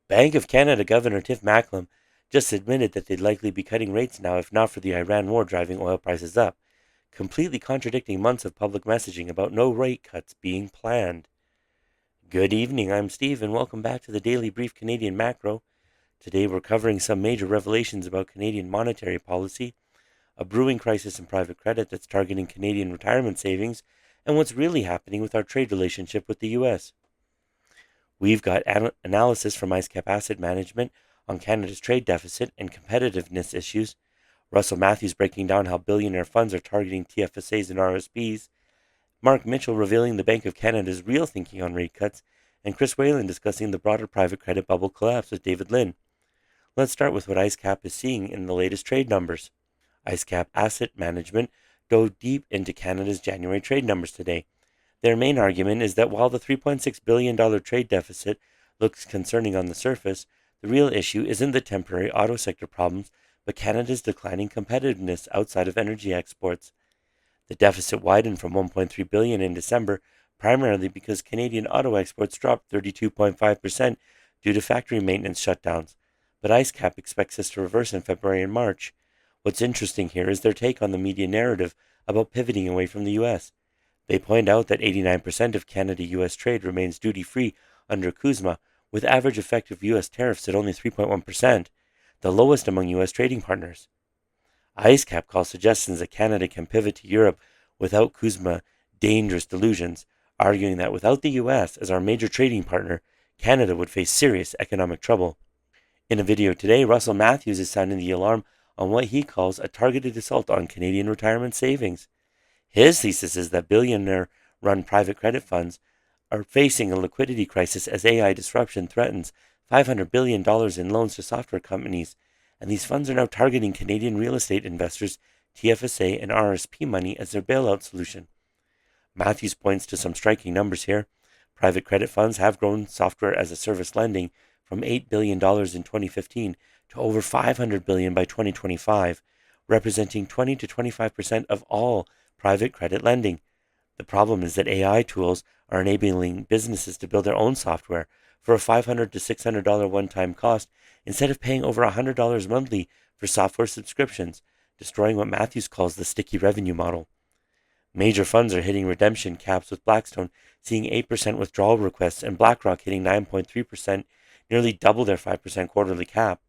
Bank of Canada Governor Tiff Macklem just admitted that they'd likely be cutting rates now if not for the Iran war driving oil prices up, completely contradicting months of public messaging about no rate cuts being planned. Good evening, I'm Steve, and welcome back to the Daily Brief Canadian Macro. Today we're covering some major revelations about Canadian monetary policy, a brewing crisis in private credit that's targeting Canadian retirement savings, and what's really happening with our trade relationship with the US. We've got analysis from IceCap Asset Management on Canada's trade deficit and competitiveness issues. Russell Matthews breaking down how billionaire funds are targeting TFSAs and RSPs. Mark Mitchell revealing the Bank of Canada's real thinking on rate cuts. And Chris Whalen discussing the broader private credit bubble collapse with David Lin. Let's start with what IceCap is seeing in the latest trade numbers. IceCap Asset Management dove deep into Canada's January trade numbers today. Their main argument is that while the $3.6 billion trade deficit looks concerning on the surface, the real issue isn't the temporary auto sector problems, but Canada's declining competitiveness outside of energy exports. The deficit widened from $1.3 billion in December, primarily because Canadian auto exports dropped 32.5% due to factory maintenance shutdowns, but IceCap expects this to reverse in February and March. What's interesting here is their take on the media narrative about pivoting away from the U.S. They point out that 89% of Canada-U.S. trade remains duty-free under CUSMA, with average effective U.S. tariffs at only 3.1%, the lowest among U.S. trading partners. IceCap calls suggestions that Canada can pivot to Europe without CUSMA dangerous delusions, arguing that without the U.S. as our major trading partner, Canada would face serious economic trouble. In a video today, Russell Matthews is sounding the alarm on what he calls a targeted assault on Canadian retirement savings. His thesis is that billionaire-run private credit funds are facing a liquidity crisis as AI disruption threatens $500 billion in loans to software companies, and these funds are now targeting Canadian real estate investors, TFSA and RSP money as their bailout solution. Matthews points to some striking numbers here. Private credit funds have grown software as a service lending from $8 billion in 2015 to over $500 billion by 2025, representing 20 to 25% of all private credit lending. The problem is that AI tools are enabling businesses to build their own software for a $500 to $600 one-time cost instead of paying over $100 monthly for software subscriptions, destroying what Matthews calls the sticky revenue model. Major funds are hitting redemption caps, with Blackstone seeing 8% withdrawal requests and BlackRock hitting 9.3%, nearly double their 5% quarterly cap.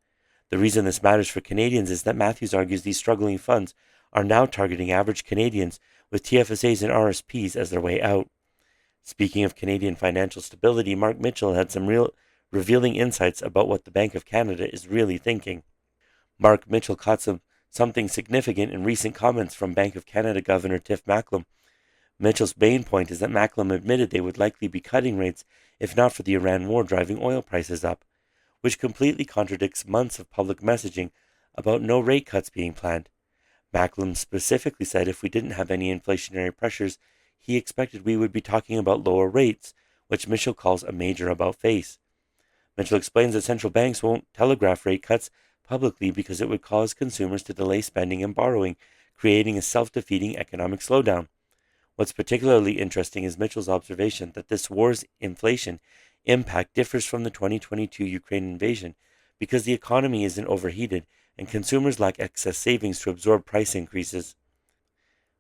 The reason this matters for Canadians is that Matthews argues these struggling funds are now targeting average Canadians with TFSAs and RSPs as their way out. Speaking of Canadian financial stability, Mark Mitchell had some real revealing insights about what the Bank of Canada is really thinking. Mark Mitchell caught something significant in recent comments from Bank of Canada Governor Tiff Macklem. Mitchell's main point is that Macklem admitted they would likely be cutting rates if not for the Iran war driving oil prices up, which completely contradicts months of public messaging about no rate cuts being planned. Macklem specifically said if we didn't have any inflationary pressures, he expected we would be talking about lower rates, which Mitchell calls a major about-face. Mitchell explains that central banks won't telegraph rate cuts publicly because it would cause consumers to delay spending and borrowing, creating a self-defeating economic slowdown. What's particularly interesting is Mitchell's observation that this war's inflation impact differs from the 2022 Ukraine invasion because the economy isn't overheated and consumers lack excess savings to absorb price increases.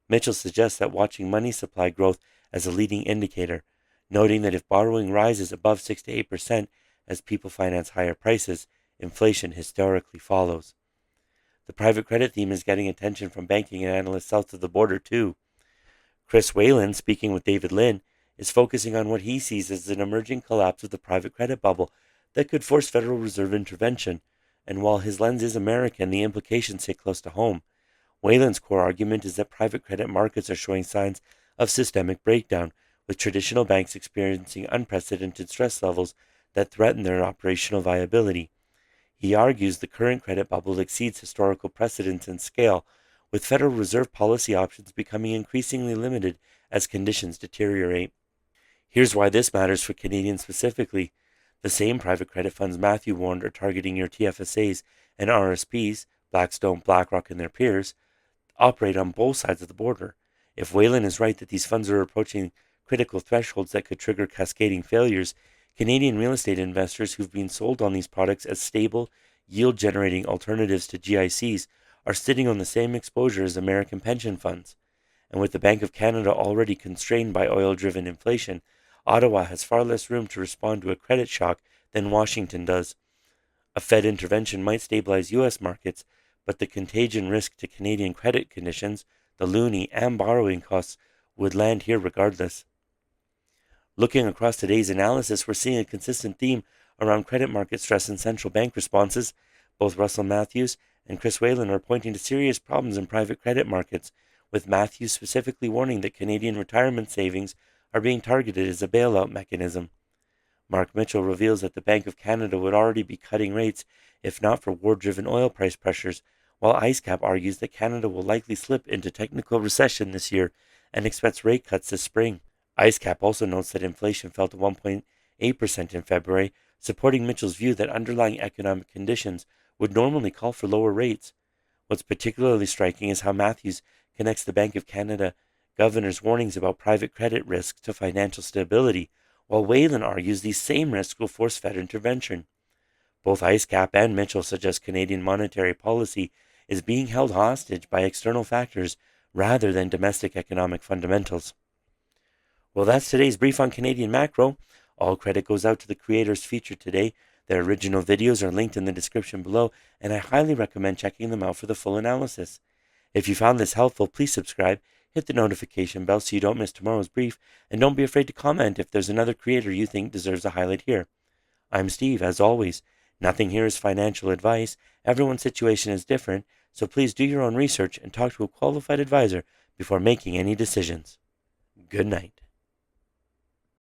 Mitchell suggests that watching money supply growth as a leading indicator, noting that if borrowing rises above 6 to 8% as people finance higher prices, inflation historically follows. The private credit theme is getting attention from banking and analysts south of the border too. Chris Whalen, speaking with David Lin, is focusing on what he sees as an emerging collapse of the private credit bubble that could force Federal Reserve intervention, and while his lens is American, the implications hit close to home. Whalen's core argument is that private credit markets are showing signs of systemic breakdown, with traditional banks experiencing unprecedented stress levels that threaten their operational viability. He argues the current credit bubble exceeds historical precedents in scale, with Federal Reserve policy options becoming increasingly limited as conditions deteriorate. Here's why this matters for Canadians specifically. The same private credit funds Matthew warned are targeting your TFSAs and RSPs, Blackstone, BlackRock, and their peers, operate on both sides of the border. If Whalen is right that these funds are approaching critical thresholds that could trigger cascading failures, Canadian real estate investors who've been sold on these products as stable, yield-generating alternatives to GICs are sitting on the same exposure as American pension funds. And with the Bank of Canada already constrained by oil-driven inflation, Ottawa has far less room to respond to a credit shock than Washington does. A Fed intervention might stabilize U.S. markets, but the contagion risk to Canadian credit conditions, the loonie, and borrowing costs would land here regardless. Looking across today's analysis, we're seeing a consistent theme around credit market stress and central bank responses. Both Russell Matthews and Chris Whalen are pointing to serious problems in private credit markets, with Matthews specifically warning that Canadian retirement savings are being targeted as a bailout mechanism. Mark Mitchell reveals that the Bank of Canada would already be cutting rates if not for war-driven oil price pressures, while IceCap argues that Canada will likely slip into technical recession this year and expects rate cuts this spring. IceCap also notes that inflation fell to 1.8% in February, supporting Mitchell's view that underlying economic conditions would normally call for lower rates. What's particularly striking is how Matthews connects the Bank of Canada governor's warnings about private credit risk to financial stability, while Whalen argues these same risks will force Fed intervention. Both IceCap and Mitchell suggest Canadian monetary policy is being held hostage by external factors rather than domestic economic fundamentals. Well, that's today's brief on Canadian macro. All credit goes out to the creators featured today. Their original videos are linked in the description below, and I highly recommend checking them out for the full analysis. If you found this helpful, please subscribe, hit the notification bell so you don't miss tomorrow's brief, and don't be afraid to comment if there's another creator you think deserves a highlight here. I'm Steve, as always. Nothing here is financial advice. Everyone's situation is different, so please do your own research and talk to a qualified advisor before making any decisions. Good night.